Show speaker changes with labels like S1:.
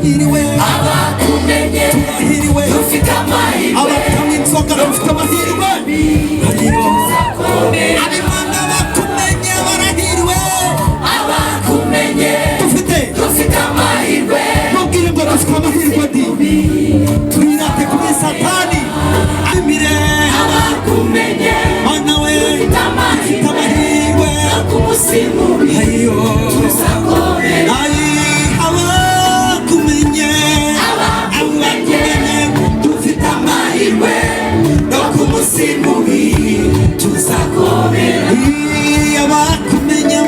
S1: turahiriwe
S2: abakumenye
S1: turahiriwe
S2: dufite amahirwe
S1: abatanga inzoga bafite amahirwe abimana bakumenye barahiriwe
S2: abakumenye
S1: dufite
S2: amahirwe
S1: mubwire ngo dufite amahirwe twirate kuri satani abimire
S2: abakumenye
S1: mana we dufite amahirwe
S2: kumusimuri tuzakomera
S1: abakumenye
S2: dufite amahirwe no kumusimuri tuzakomera
S1: abakumenye